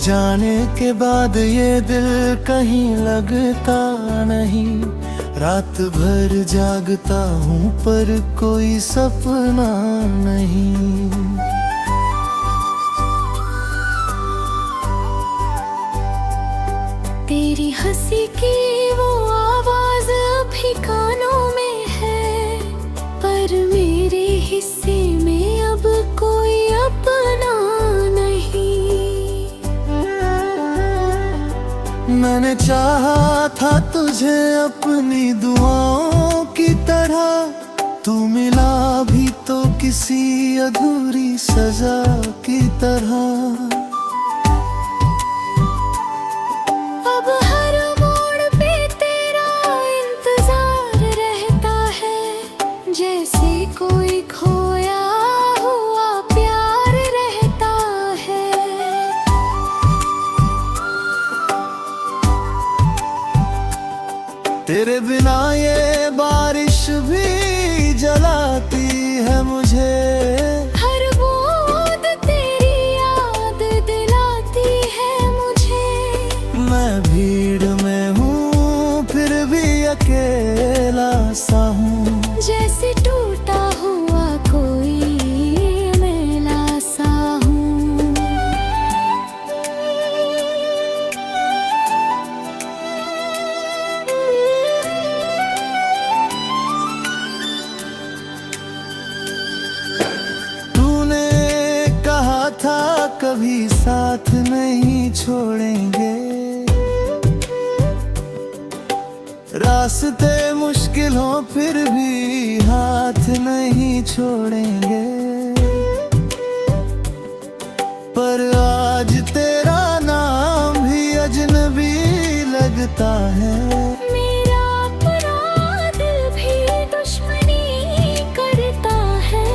जाने के बाद ये दिल कहीं लगता नहीं। रात भर जागता हूँ पर कोई सपना नहीं। तेरी हंसी की वो आवाज अभी कानों में है, पर मेरे हिस्से में अब कोई अपना नहीं। मैंने चाहा था तुझे अपनी दुआओं की तरह, तू मिला भी तो किसी अधूरी सजा की तरह। अब हर मोड़ पे तेरा इंतजार रहता है, जैसे कोई खोया हुआ प्यार रहता है। तेरे बिना ये बारिश भी जलाती है मुझे, हर बूंद तेरी याद दिलाती है मुझे। मैं भीड़ में हूँ फिर भी अकेला सा हूँ, जैसे टूटा हुआ कोई मेला सा हूँ। तूने कहा था कभी साथ नहीं छोड़ेंगे, रास्ते मुश्किल हो फिर भी हाथ नहीं छोड़ेंगे। पर आज तेरा नाम भी अजनबी लगता है। मेरा अपना दिल भी दुश्मनी करता है।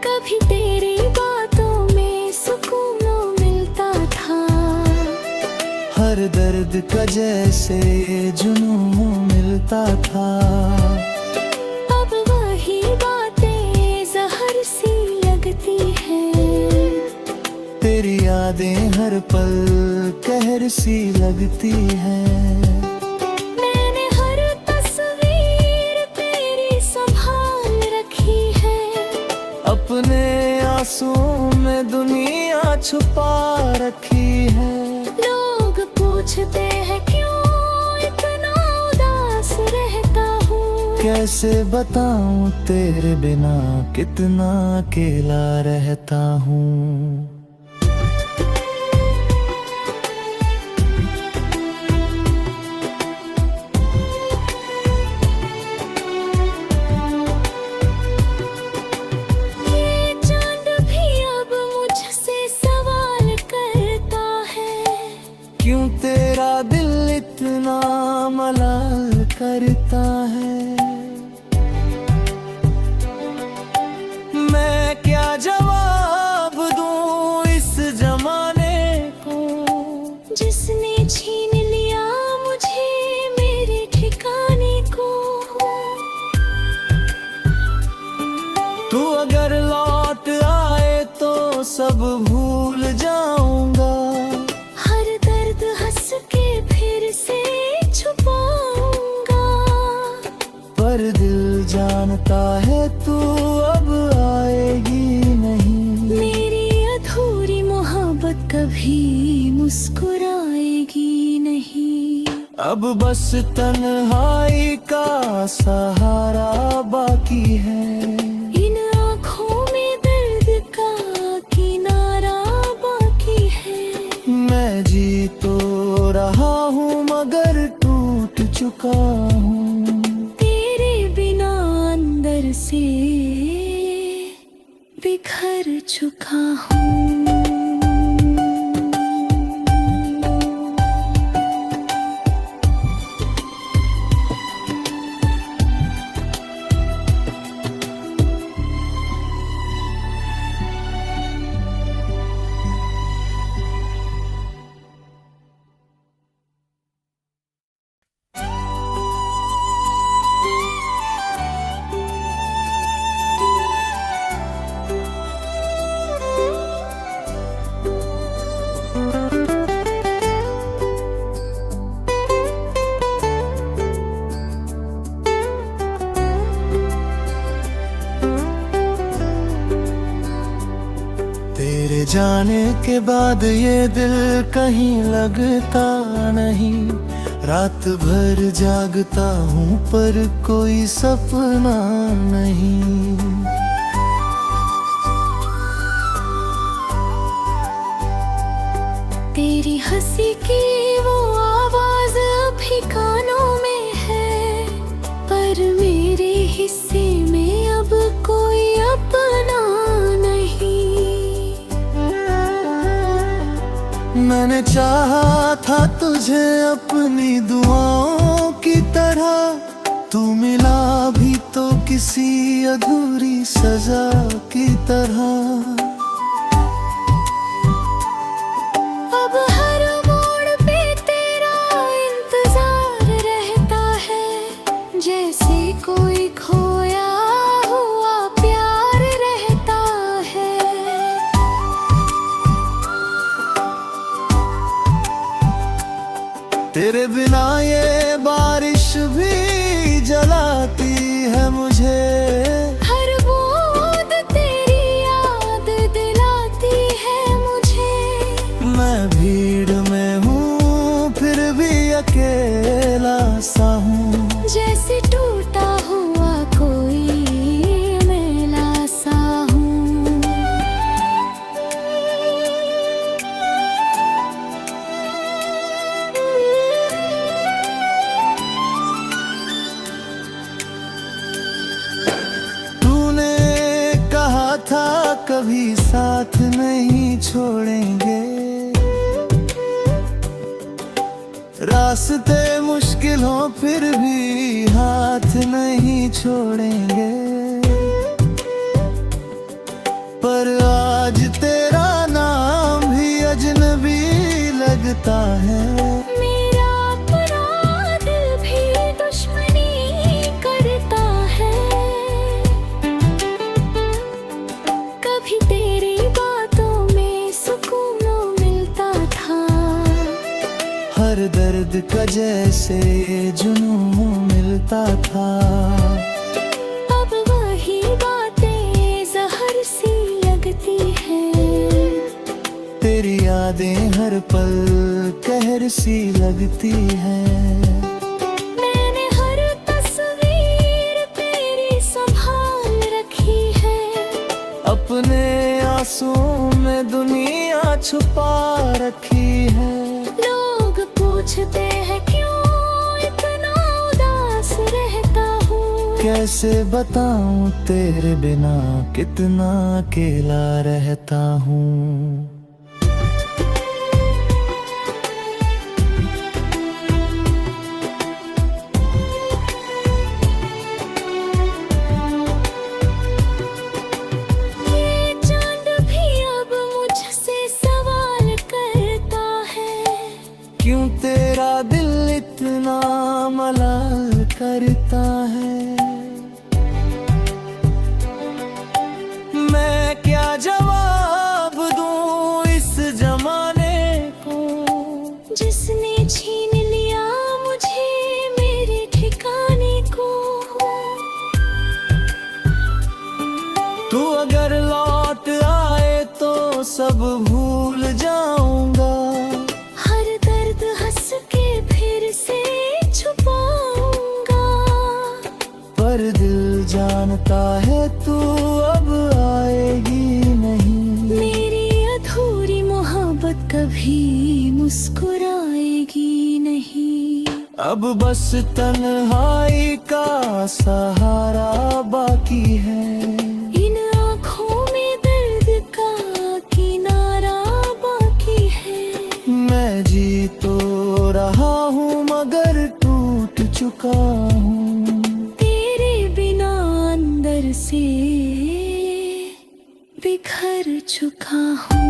कभी तेरी बातों में सुकून मिलता था, हर दर्द का जैसे जुनून मिलता था। अब वही बातें जहर सी लगती हैं। तेरी यादें हर पल कहर सी लगती हैं। मैंने हर तस्वीर तेरी संभाल रखी है, अपने आंसुओं में दुनिया छुपा रखी है। लोग पूछते हैं क्यों इतना उदास रहता हूँ। कैसे बताऊं तेरे बिना कितना अकेला रहता हूँ। ये चांद भी अब मुझसे सवाल करता है, क्यों तेरा दिल इतना मलाल करता है। मैं क्या जवाब दूं इस जमाने को, जिसने छीन लिया मुझे मेरे ठिकाने को। तू अगर लौट आए तो सब भूल जाऊंगा, हर दर्द हंस के फिर से छुपाऊंगा। पर दिल जानता है तू अब आएगी नहीं। मेरी अधूरी मोहब्बत कभी मुस्कुराएगी नहीं। अब बस तन्हाई का सहारा बाकी है। इन आँखों में दर्द का किनारा बाकी है। मैं जी तो रहा हूँ मगर टूट चुका हूँ। तेरे बिना अंदर से बिखर चुका हूँ। जाने के बाद ये दिल कहीं लगता नहीं। रात भर जागता हूँ पर कोई सपना नहीं। तेरी हंसी की वो आवाज अभी कानों में है, पर मेरे हिस्से में अब कोई अपना नहीं। मैंने चाहा था तुझे अपनी दुआओं की तरह, तू मिला भी तो किसी अधूरी सजा की तरह। अब हर मोड़ पे तेरा इंतजार रहता है, जैसे कोई खोया हुआ प्यार रहता है। तेरे बिना ये बारिश भी जलाती है मुझे, हर बूंद तेरी याद दिलाती है मुझे। मैं भीड़ में हूँ फिर भी अकेला सा हूँ, जैसे टूटा हुआ कोई मेला सा हूँ। तूने कहा था कभी साथ नहीं छोड़ेंगे, रास्ते मुश्किल हो फिर भी हाथ नहीं छोड़ेंगे। पर आज तेरा नाम भी अजनबी लगता है। मेरा अपना दिल भी दुश्मनी करता है। कभी तेरी बातों में सुकून मिलता था, हर दर्द का जैसे जुनून मिलता था। अब वही बातें जहर सी लगती हैं। तेरी यादें हर पल कहर सी लगती हैं। मैंने हर तस्वीर तेरी संभाल रखी है, अपने आंसुओं में दुनिया छुपा रखी है। लोग पूछते हैं क्यों इतना उदास रहता हूँ। कैसे बताऊं तेरे बिना कितना अकेला रहता हूँ। ये चांद भी अब मुझसे सवाल करता है, क्यों तेरा दिल इतना मलाल करता है। मैं क्या जवाब दूं इस जमाने को, जिसने छीन लिया मुझे मेरे ठिकाने को। तू अगर लौट आए तो सब भूल जाऊंगा। हर दर्द हंस के फिर से छुपाऊंगा। पर दिल जानता है तू अब आएगी नहीं। मेरी अधूरी मोहब्बत कभी मुस्कुराएगी नहीं। अब बस तन्हाई का सहारा बाकी है। इन आँखों में दर्द का किनारा बाकी है। मैं जी तो रहा हूँ मगर टूट चुका हूँ। तेरे बिना अंदर से बिखर चुका हूँ।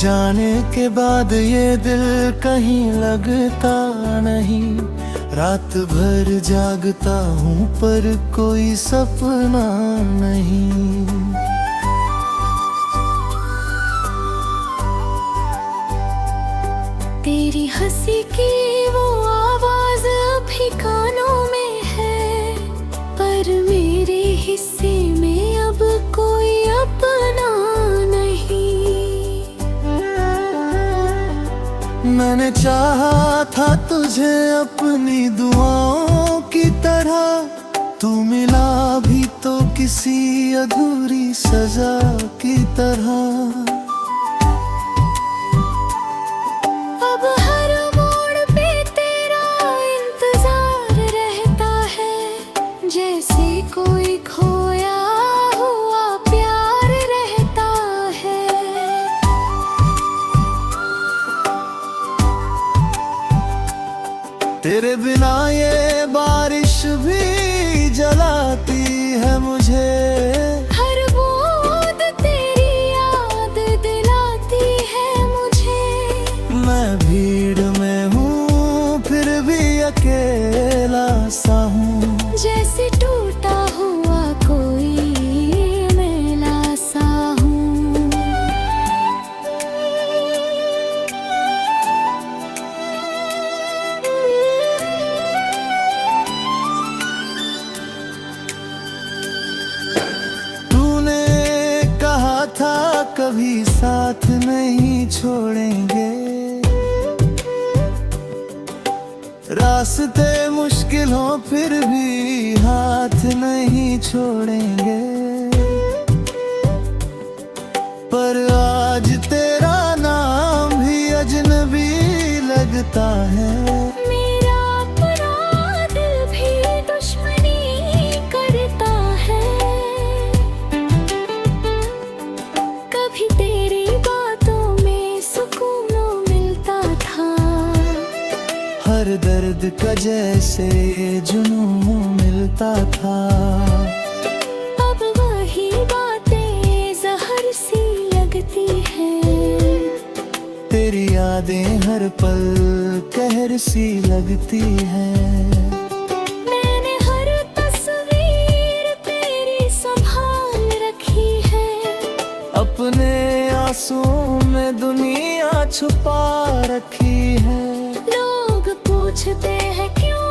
जाने के बाद ये दिल कहीं लगता नहीं। रात भर जागता हूँ पर कोई सपना नहीं। तेरी हंसी की वो आवाज अभी कानों में है, पर मेरे हिस्से में अब कोई अपना नहीं। मैंने चाहा था तुझे अपनी दुआओं की तरह, तू मिला भी तो किसी अधूरी सजा की तरह। अब हर मोड़ पे तेरा इंतजार रहता है, जैसे कोई खोया हुआ प्यार रहता है। तेरे बिना ये बारिश भी जलाती है मुझे, हर बूंद तेरी याद दिलाती है मुझे। मैं भीड़ में हूँ फिर भी अकेला सा हूँ, जैसे टूटा हुआ कोई मेला सा हूँ। तूने कहा था कभी साथ नहीं छोड़ेंगे, रास्ते मुश्किल हो फिर भी हाथ नहीं छोड़ेंगे। पर आज तेरा नाम भी अजनबी लगता है। मेरा अपना दिल भी दुश्मनी करता है। कभी तेरी बातों में सुकून मिलता था, हर दर्द का जैसे जुनून मिलता था। अब वही बातें जहर सी लगती हैं। तेरी यादें हर पल कहर सी लगती है। मैंने हर तस्वीर तेरी संभाल रखी है, अपने आंसुओं में दुनिया छुपा रखी है। लोग पूछते हैं क्यों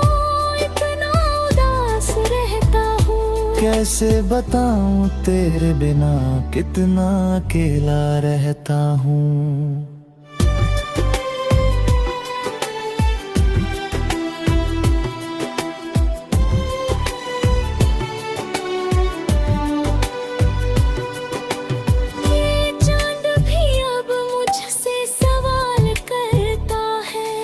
इतना उदास रहता हूँ। कैसे बताऊं तेरे बिना कितना अकेला रहता हूँ। ये चांद भी अब मुझसे सवाल करता है,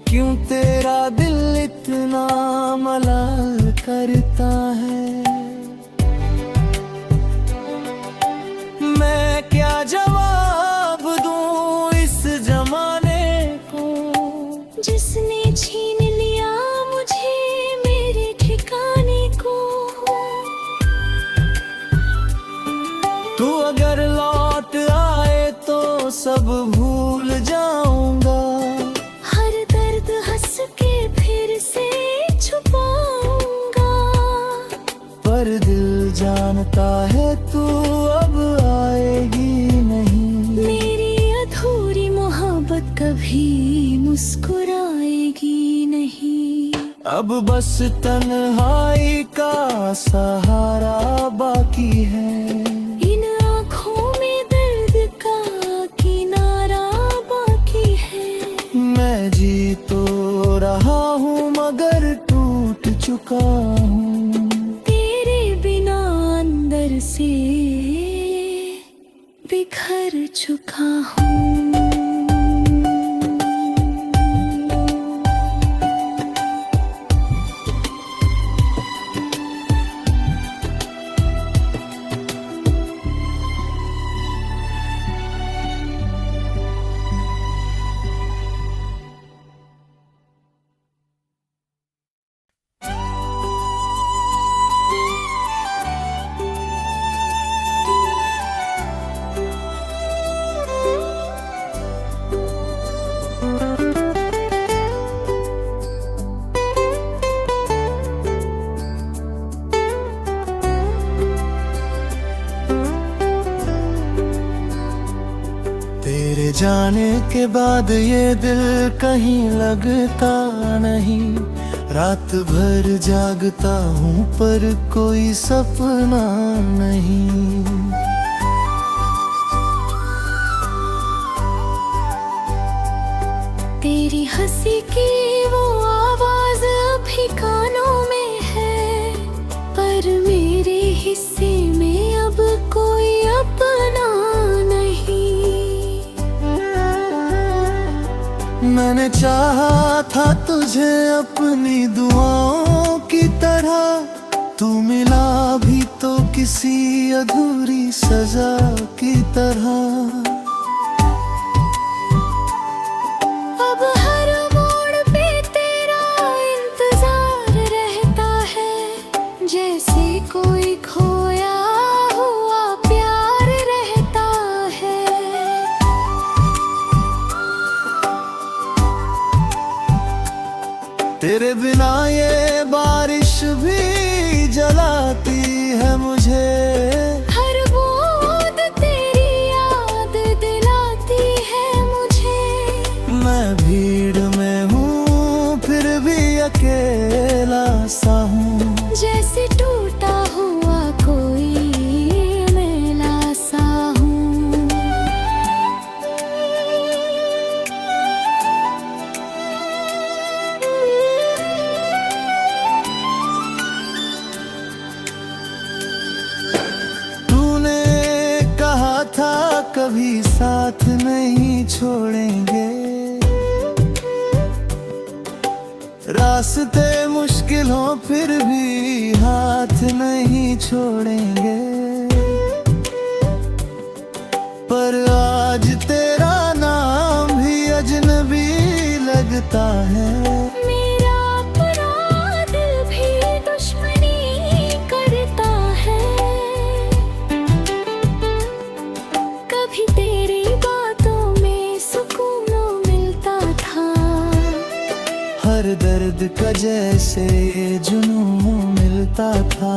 क्यों तेरा दिल इतना मलाल करता है। मैं क्या जवाब दूं इस जमाने को, जिसने छीन लिया मुझे मेरे ठिकाने को। तू अगर लौट आए तो सब भूल जाऊंगा। हर दर्द हंस के फिर से छुपाऊंगा। पर दिल जानता है तू अब आएगी नहीं। मेरी अधूरी मोहब्बत कभी मुस्कुराएगी नहीं। अब बस तन्हाई का सहारा बाकी है। इन आँखों में दर्द का किनारा बाकी है। मैं जी तो रहा हूँ मगर टूट चुका हूँ। तेरे बिना अंदर से बिखर चुका हूँ। जाने के बाद ये दिल कहीं लगता नहीं। रात भर जागता हूँ पर कोई सपना नहीं। तेरी हंसी की वो आवाज अभी कानों में है, पर मेरे हिस्से में अब कोई अपना नहीं। मैंने चाहा था तुझे अपनी दुआओं की तरह, तू मिला भी तो किसी अधूरी सजा की तरह। अब हर मोड़ पे तेरा इंतजार रहता है, जैसे कोई खोया हुआ प्यार रहता है। तेरे बिना ये बारिश भी जलाती है मुझे, हर बूंद तेरी याद दिलाती है मुझे। मैं भीड़ में हूँ फिर भी अकेला सा हूँ, जैसे टूटा हुआ कोई मेला सा हूँ। तूने कहा था कभी साथ नहीं छोड़ेंगे, रास्ते मुश्किल हो फिर भी हाथ नहीं छोड़ेंगे। पर आज तेरा नाम भी अजनबी लगता है। मेरा अपना दिल भी दुश्मनी करता है। कभी तेरी बातों में सुकून मिलता था, हर दर्द का जैसे जुनून मिलता था।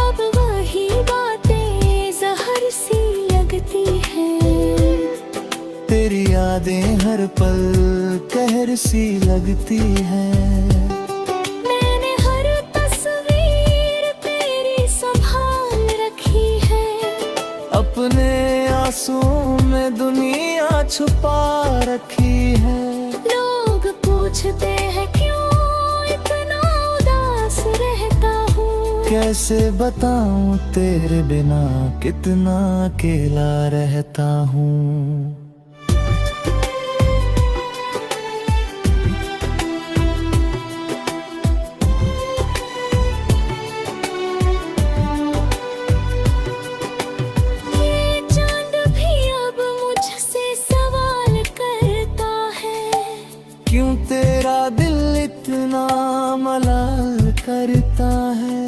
अब वही बातें जहर सी लगती हैं। तेरी यादें हर पल कहर सी लगती हैं। मैंने हर तस्वीर तेरी संभाल रखी है, अपने आंसुओं में दुनिया छुपा रखी है। लोग पूछते हैं क्यों इतना उदास रहता हूँ। कैसे बताऊं तेरे बिना कितना अकेला रहता हूँ। ये चांद भी अब मुझसे सवाल करता है, क्यों तेरा दिल इतना मलाल करता है।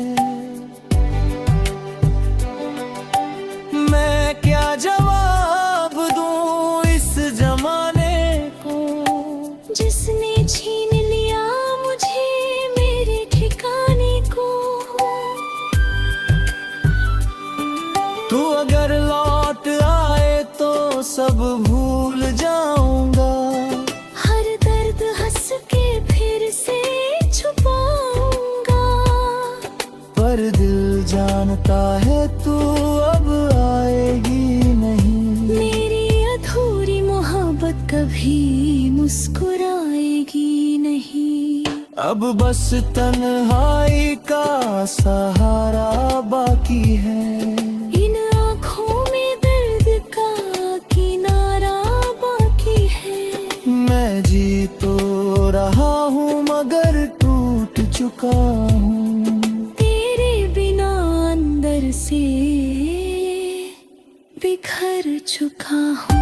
मैं क्या जवाब दूं इस जमाने को, जिसने छीन लिया मुझे मेरे ठिकाने को। तू अगर लौट आए तो सब भूल जाऊंगा, हर दर्द हंस के फिर से छुपाऊंगा। पर दिल जानता है तू अब आएगी नहीं। मेरी अधूरी मोहब्बत कभी मुस्कुराएगी नहीं। अब बस तन्हाई का सहारा बाकी है। इन आँखों में दर्द का किनारा बाकी है। मैं जी तो रहा हूँ मगर टूट चुका हूँ। तेरे बिना अंदर से बिखर चुका हूँ।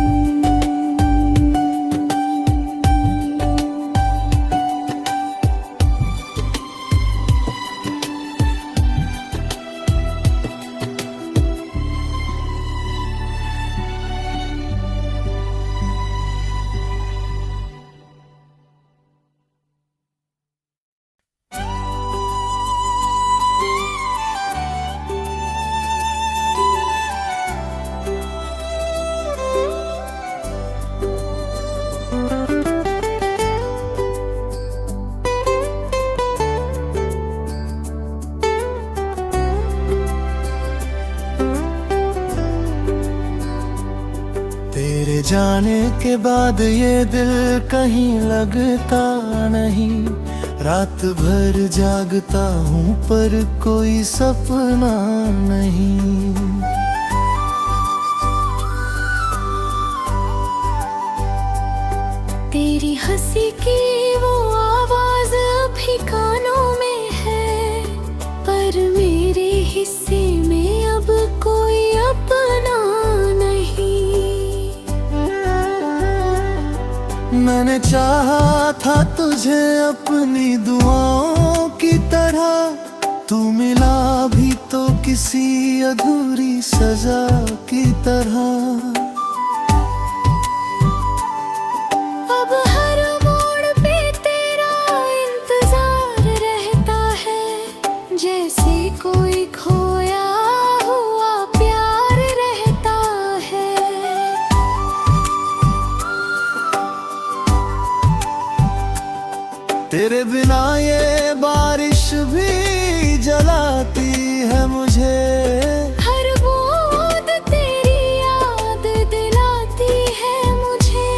जाने के बाद ये दिल कहीं लगता नहीं। रात भर जागता हूँ पर कोई सपना नहीं। तेरी हंसी की वो आवाज अभी कानों में है, पर मेरे हिस्से में अब कोई अपना नहीं। मैंने चाहा था तुझे अपनी दुआओं की तरह, तू मिला भी तो किसी अधूरी सजा की तरह। अब हर मोड़ पे तेरा इंतजार रहता है, जैसे कोई खोया हुआ प्यार रहता है। तेरे बिना ये बारिश भी जलाती है मुझे, हर बूंद तेरी याद दिलाती है मुझे।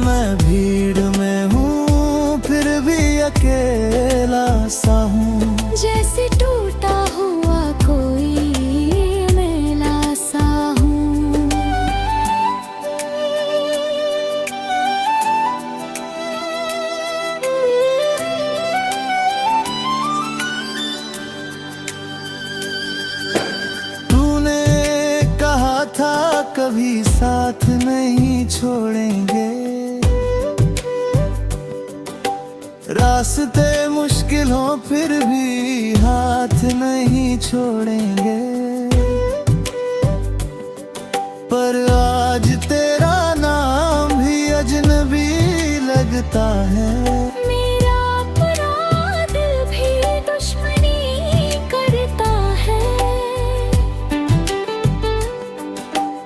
मैं भीड़ में हूँ फिर भी अकेला सा हूँ, जैसे टूटा हुआ कोई मेला सा हूँ। तूने कहा था कभी साथ नहीं छोड़ेंगे, रास्ते मुश्किल हो फिर भी हाथ नहीं छोड़ेंगे। पर आज तेरा नाम भी अजनबी लगता है। मेरा अपना दिल भी दुश्मनी करता है।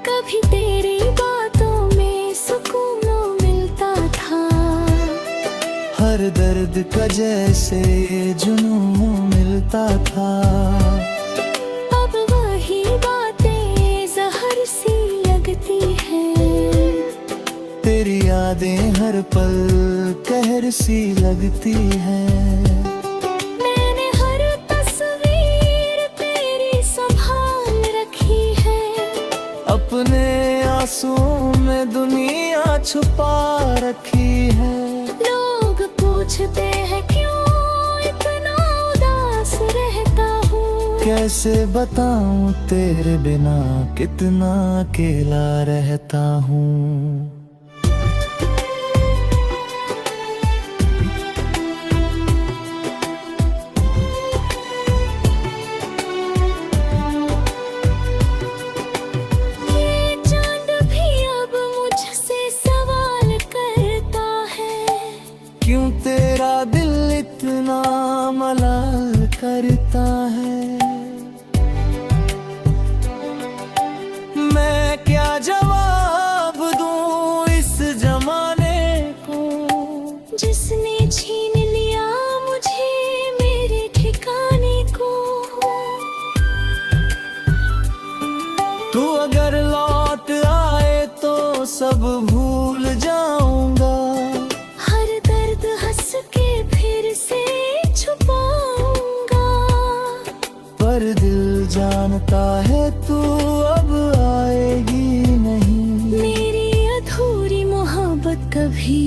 कभी तेरी बातों में सुकून मिलता था, हर दर्द का जैसे जुनून मिलता था। अब वही बातें जहर सी लगती हैं। तेरी यादें हर पल कहर सी लगती है। मैंने हर तस्वीर तेरी संभाल रखी है, अपने आंसुओं में दुनिया छुपा रखी है। लोग पूछते हैं क्यों इतना उदास रहता हूँ। कैसे बताऊं तेरे बिना कितना अकेला रहता हूँ। ये चांद भी अब मुझसे सवाल करता है, क्यों तेरा दिल इतना मलाल करता है। मैं क्या जवाब दूं इस जमाने को, जिसने छीन लिया मुझे मेरे ठिकाने को। तू अगर लौट आए तो सब भूल जाऊंगा। हर दर्द हंस के फिर से छुपाऊंगा। पर दिल जानता है तू अब आएगी नहीं। मेरी अधूरी मोहब्बत कभी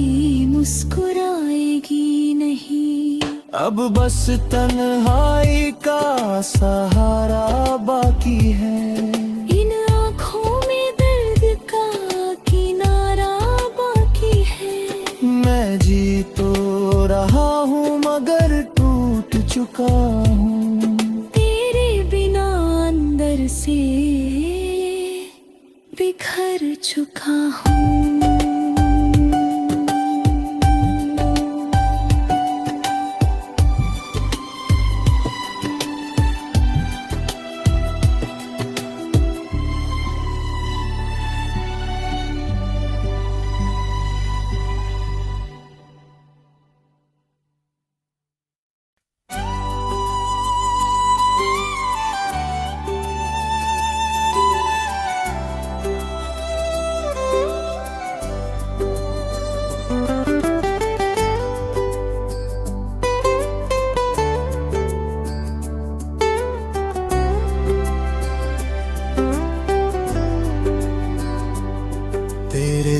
मुस्कुराएगी नहीं। अब बस तन्हाई का सहारा बाकी है। इन आँखों में दर्द का किनारा बाकी है। मैं जी तो रहा हूँ मगर टूट चुका हूँ। तेरे बिना अंदर से बिखर चुका हूँ।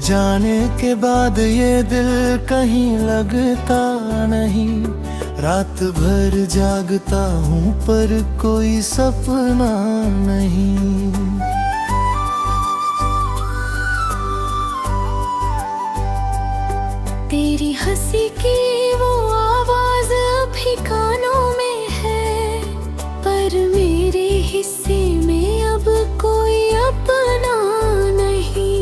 जाने के बाद ये दिल कहीं लगता नहीं। रात भर जागता हूँ पर कोई सपना नहीं। तेरी हंसी की वो आवाज अभी कानों में है, पर मेरे हिस्से में अब कोई अपना नहीं।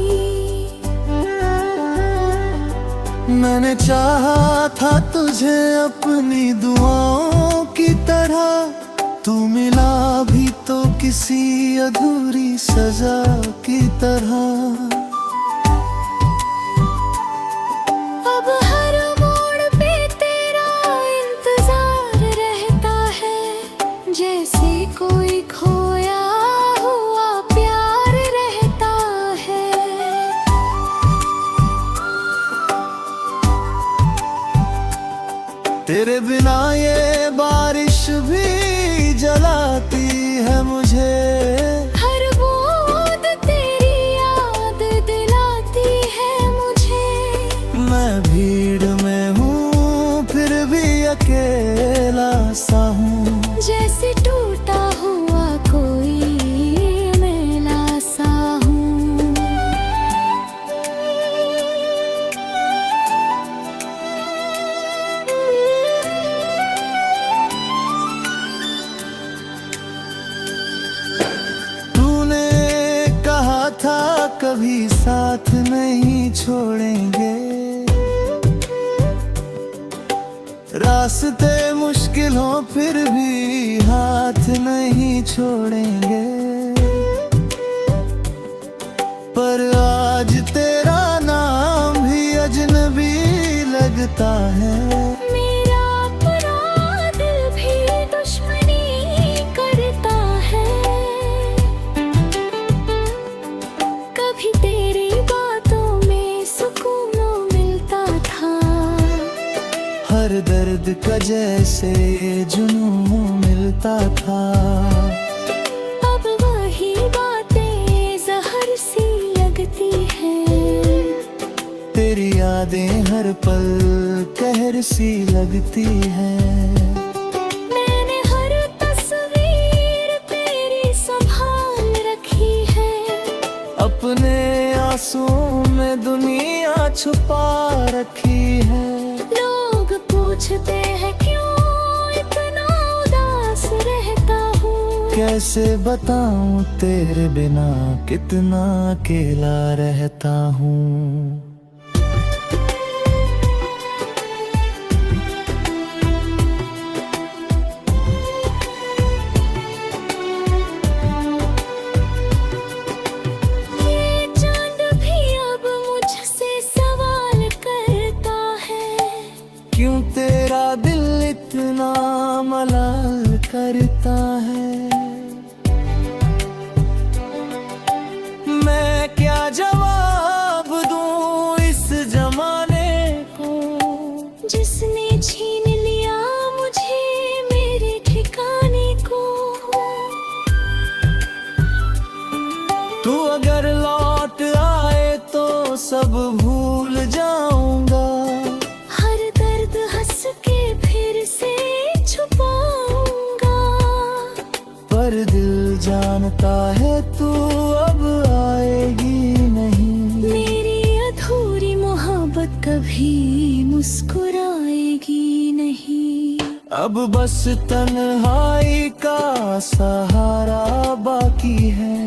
मैंने चाहा था तुझे अपनी दुआओं की तरह, तू मिला भी तो किसी अधूरी सजा की तरह। अब हर मोड़ पे तेरा इंतजार रहता है, जैसे कोई खोया हुआ प्यार रहता है। तेरे बिना ये बारिश भी जलाती है मुझे, हर बूंद तेरी याद दिलाती है मुझे। मैं भीड़ में हूँ फिर भी अकेला सा हूँ, जैसे टूटा हुआ कोई मेला सा हूँ। तूने कहा था कभी साथ नहीं छोड़ेंगे, रास्ते मुश्किल हो फिर भी हाथ नहीं छोड़ेंगे। पर आज तेरा नाम भी अजनबी लगता है। मेरा अपना दिल भी दुश्मनी करता है। कभी तेरी बातों में सुकून मिलता था, हर दर्द का जैसे जुनून मिलता था। अब वही बातें जहर सी लगती हैं। तेरी यादें हर पल कहर सी लगती है। मैंने हर तस्वीर तेरी संभाल रखी है, अपने आंसुओं में दुनिया छुपा रखी है। लोग पूछते हैं क्यों इतना उदास रहता हूँ, कैसे बताऊं तेरे बिना कितना अकेला रहता हूँ। ये चांद भी अब मुझसे सवाल करता है, क्यों तेरा दिल इतना मलाल करता है। मैं क्या जवाब दूं इस जमाने को, जिसने छीन लिया मुझे मेरे ठिकाने को। तू अगर लौट आए तो सब भूल जाऊंगा, हर दर्द हंस के फिर से छुपाऊंगा। पर दिल जानता है तू अब आएगी नहीं। मेरी अधूरी मोहब्बत कभी मुस्कुराएगी नहीं। अब बस तन्हाई का सहारा बाकी है,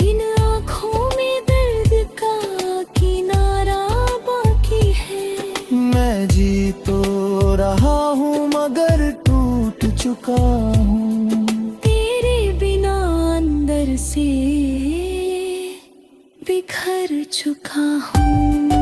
इन आँखों में दर्द का किनारा बाकी है। मैं जी तो रहा हूँ मगर टूट चुका हूँ। तेरे बिना अंदर से बिखर चुका हूँ।